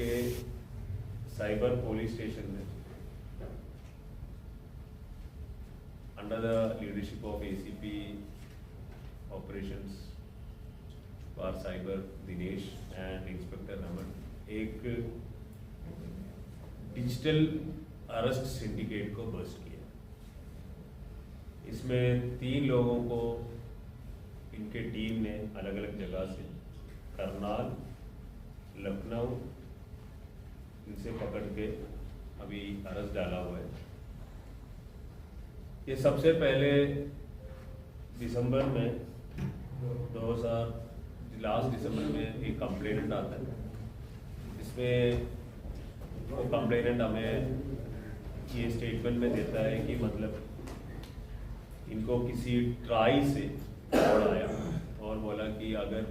के cyber police station में under the leadership of ACP operations for cyber Dinesh and inspector Raman एक digital arrest syndicate को bast किया। इसमें 3 लोगों को इनके टीम ने अलग अलग जगह से करनाल, लखनऊ इनसे पकड़ के अभी अरेस्ट डाला हुआ है। ये सबसे पहले दिसंबर में लास्ट दिसंबर में एक कंप्लेनेंट आता है। इसमें वो कंप्लेनेंट हमें ये स्टेटमेंट में देता है कि मतलब इनको किसी ट्राई से कॉल आया और बोला कि अगर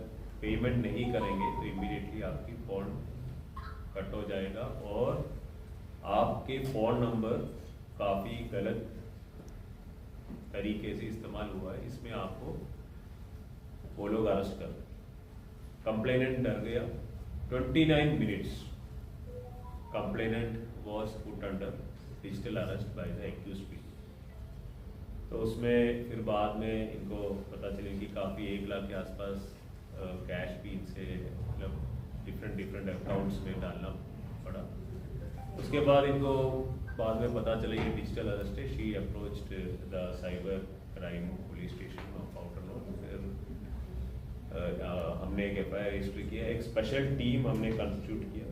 पेमेंट नहीं करेंगे तो इमीडिएटली आपकी फ़ोन कट हो जाएगा और आपके फ़ोन नंबर काफ़ी गलत तरीके से इस्तेमाल हुआ है, इसमें आपको वो लोग अरेस्ट कर। कंप्लेनेंट डर गया। 29 minutes complainant was put under digital arrest by the accused people. तो उसमें फिर बाद में इनको पता चले कि काफ़ी 1 लाख के आसपास कैश भी इनसे मतलब डिफरेंट अकाउंट्स में डालना पड़ा। उसके बाद इनको बाद में पता चला ये डिजिटल अरेस्ट है। She approached the cyber crime police station of outer north. फिर हमने एक FIR रजिस्टर किया। एक स्पेशल टीम हमने कंस्टिट्यूट किया।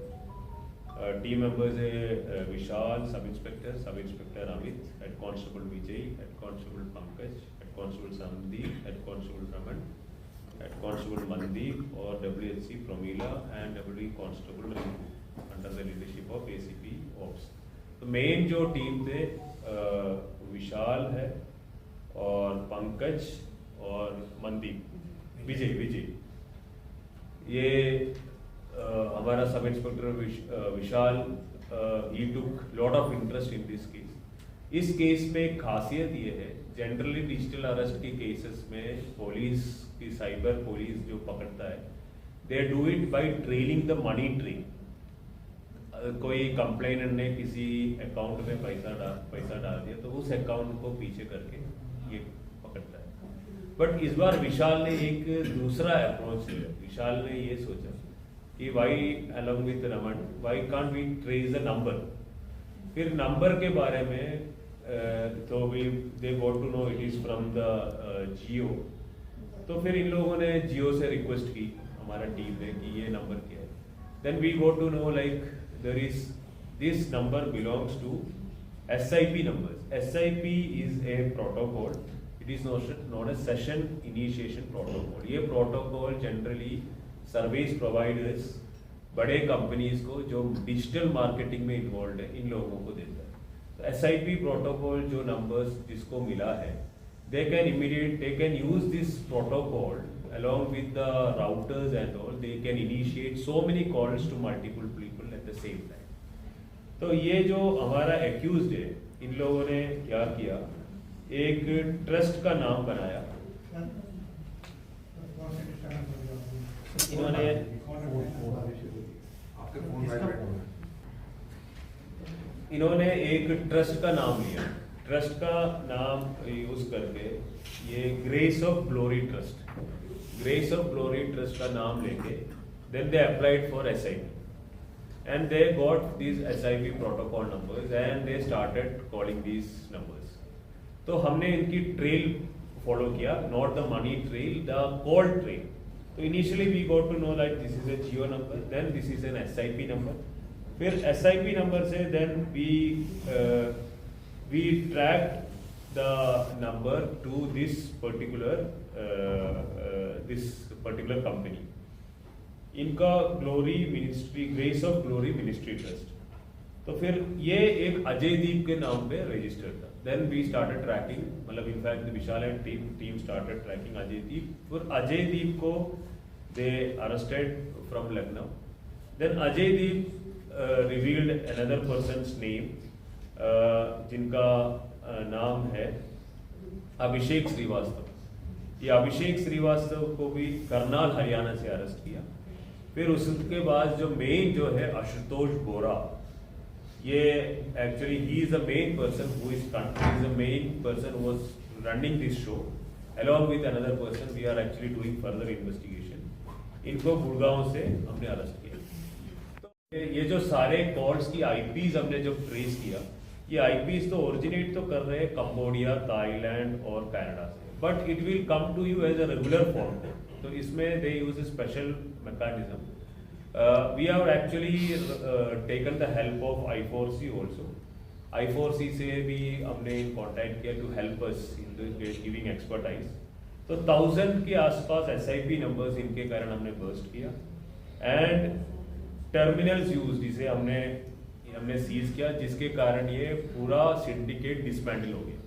टीम मेंबर्स है Vishal sub inspector Amit, head constable Vijay, head constable Pankaj, head constable Sandeep, head constable Raman, head constable Mandeep और WHC Promila and WD constable Rinku under the leadership of ACP ops. तो मेन जो टीम थे विशाल है और पंकज और मनदीप, विजय ये हमारा sub inspector Vishal he took lot of interest in this case. इस केस में एक खासियत ये है, जनरली डिजिटल अरेस्ट के केसेस में पुलिस की साइबर पुलिस जो पकड़ता है they do it by trailing the money trail. कोई कंप्लेनेंट ने किसी अकाउंट में पैसा डाल दिया तो उस अकाउंट को पीछे करके ये पकड़ता है। बट इस बार विशाल ने एक दूसरा अप्रोच लिया। विशाल ने ये सोचा कि why along with Raman why can't we trace the number. फिर नंबर के बारे में तो they got to know it is from the Jio. तो फिर इन लोगों ने जियो से रिक्वेस्ट की हमारा टीम ने कि ये नंबर क्या है। Then we got to know like there is this number belongs to SIP numbers. SIP is a protocol. It is known as session initiation protocol. ये protocol generally service providers बड़े companies को जो digital marketing में involve है इन लोगों को देता है। तो SIP प्रोटोकॉल जो नंबर्स जिसको मिला है they can use this protocol along with the routers and all. They can initiate so many calls to multiple people at the same time. तो ये जो हमारा एक्यूज्ड है इन लोगों ने क्या किया, एक ट्रस्ट का नाम बनाया। इन्होंने एक ट्रस्ट का नाम लिया। ट्रस्ट का नाम यूज करके ये ग्रेस ऑफ ग्लोरी ट्रस्ट का नाम लेके then they applied for SIP and they got these SIP protocol numbers and they started calling these numbers. तो हमने इनकी ट्रेल फॉलो किया, not the money trail, the call trail. तो initially we got to know like this is a Jio number, then this is an SIP number. फिर SIP number से then we tracked the number to this particular company. इनका glory ministry, grace of glory ministry trust. तो फिर ये एक अजय दीप के नाम पे रजिस्टर्ड था। देन वी स्टार्टेड ट्रैकिंग, मतलब in fact Vishal and team started tracking Ajay Deep. फिर अजय दीप को they arrested from Lucknow. Then Ajay Deep revealed another person's name जिनका नाम है अभिषेक श्रीवास्तव। ये अभिषेक श्रीवास्तव को भी करनाल हरियाणा से अरेस्ट किया। फिर उसके बाद जो मेन जो है आशुतोष बोरा, ये actually he is the main person who is the main person who was running this show along with another person. We are actually doing further investigation. इनको गुड़गांव से हमने अरेस्ट किया। तो ये जो सारे कॉल्स की आईपीज हमने जो ट्रेस किया, ये आईपीज तो ओरिजिनेट तो कर रहे हैं कंबोडिया, थाईलैंड और कनाडा से, but it will come to you as a regular form. तो इसमें they use a special mechanism. We have actually taken the help of I4C also. I4C से भी हमने कॉन्टैक्ट किया to help us in giving expertise. तो 1000 के आसपास SIP numbers इनके कारण हमने बर्स्ट किया एंड टर्मिनल्स यूज जिसे हमने सीज किया, जिसके कारण ये पूरा सिंडिकेट डिसमेंटल हो गया।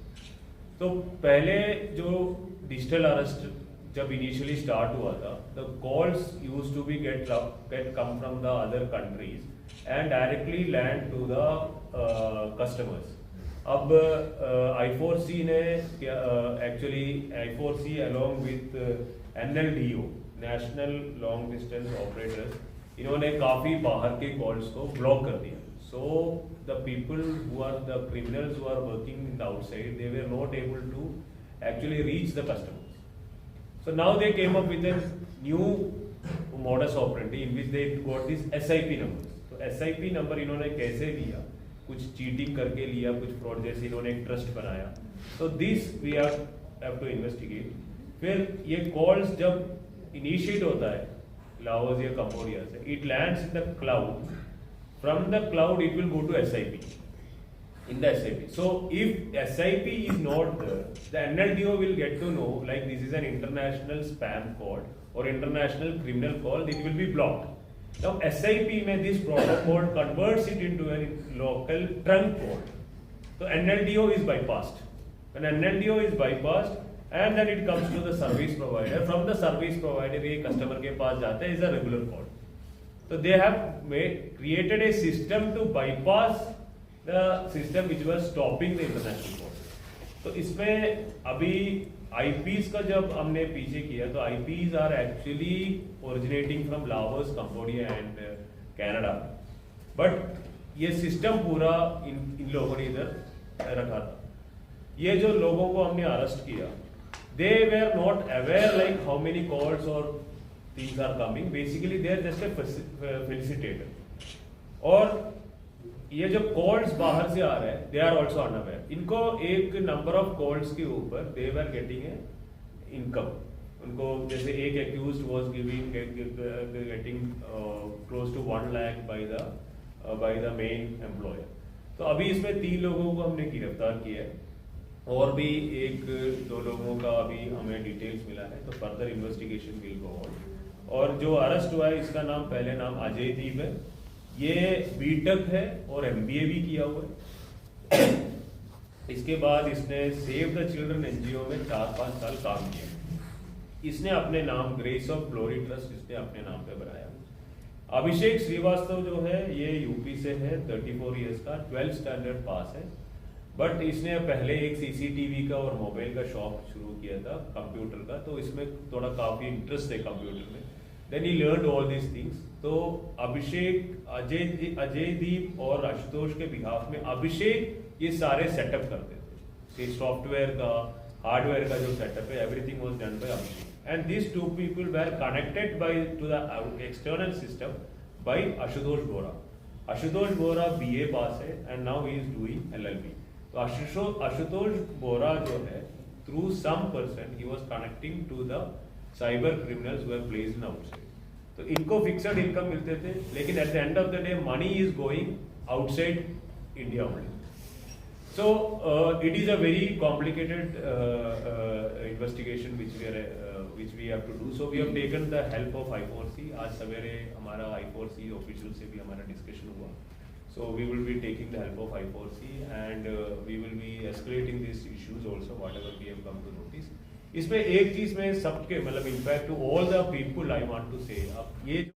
तो पहले जो डिजिटल अरेस्ट जब इनिशियली स्टार्ट हुआ था, the calls use to be get come from the other countries and directly land to the customers. अब I4C ने actually I4C along with NLDO National Long Distance Operators, इन्होंने काफ़ी बाहर के calls को ब्लॉक कर दिया। So the people who are the criminals who are working in the outside, they were not able to actually reach the customers. So now they came up with a new modus operandi in which they got these SIP numbers. SIP number इन्होंने कैसे लिया, कुछ cheating करके लिया, कुछ fraud जैसे इन्होंने एक ट्रस्ट बनाया। तो this we have to investigate. फिर ये कॉल्स जब इनिशिएट होता है लाओस या कंबोडिया से, it lands in the cloud. From the cloud it will go to SIP in the SIP. So if SIP is not there, the NLDO will get to know like this is an international spam call or international criminal call, it will be blocked. Now SIP में this protocol converts it into a local trunk code. So NLDO is bypassed. When NLDO is bypassed and then it comes to the service provider. From the service provider ये customer के पास जाता है is a regular call. So they have created a system to bypass the system which was stopping the international call. तो इसमें अभी IPs का जब हमने पीछे किया तो IPs are actually originating from Laos, Cambodia and Canada, but ये सिस्टम पूरा इन लोगों ने इधर रखा था। ये जो लोगों को हमने अरेस्ट किया, they were not aware like how many calls और things are coming, basically they are just a facilitator. और ये जो कॉल्स बाहर से आ रहे हैं, दे आर ऑल्सो अनअवेयर। इनको एक नंबर ऑफ कॉल्स के ऊपर दे वर गेटिंग ए इनकम। उनको जैसे एक accused was getting close to 1 lakh by the main employer. तो अभी इसमें 3 लोगों को हमने गिरफ्तार किया है और भी 1-2 लोगों का अभी हमें डिटेल्स मिला है। तो further investigation will go on. और जो अरेस्ट हुआ है इसका नाम, पहले नाम अजय दीप है। ये बीटेक है और MBA भी किया हुआ है। इसके बाद इसने सेव द चिल्ड्रन NGO में 4-5 साल काम किया। इसने अपने नाम ग्रेस ऑफ ग्लोरी ट्रस्ट इसने अपने नाम पे बनाया। अभिषेक श्रीवास्तव जो है ये यूपी से है, 34 इयर्स का, 12th स्टैंडर्ड पास है, बट इसने पहले एक CCTV का और मोबाइल का शॉप शुरू किया था कंप्यूटर का। तो इसमें थोड़ा काफ़ी इंटरेस्ट है कंप्यूटर में। Then he learn all this things. तो अभिषेक, अजय दीप और आशुतोष के बिहाफ में अभिषेक ये सारे सेटअप करते थे। सॉफ्टवेयर का, हार्डवेयर का जो सेटअप है, everything was done by Abhishek. And this 2 people were connected by to the external system by Ashutosh Bora. Ashutosh Bora BA pass है and now he is doing LLB। तो आशुतोष बोरा जो है, through some person he was connecting to the cyber criminals who are placed in outside. तो इनको fixed income मिलते थे, लेकिन at the end of the day money is going outside India only. So it is a very complicated investigation which we have to do. So we have taken the help of I4C. आज सवेरे हमारा I4C official से भी हमारा discussion हुआ। So we will be taking the help of I4C and we will be escalating these issues also whatever we have come to notice. इसमें एक चीज में सबके मतलब in fact to all the people I want to say, अब ये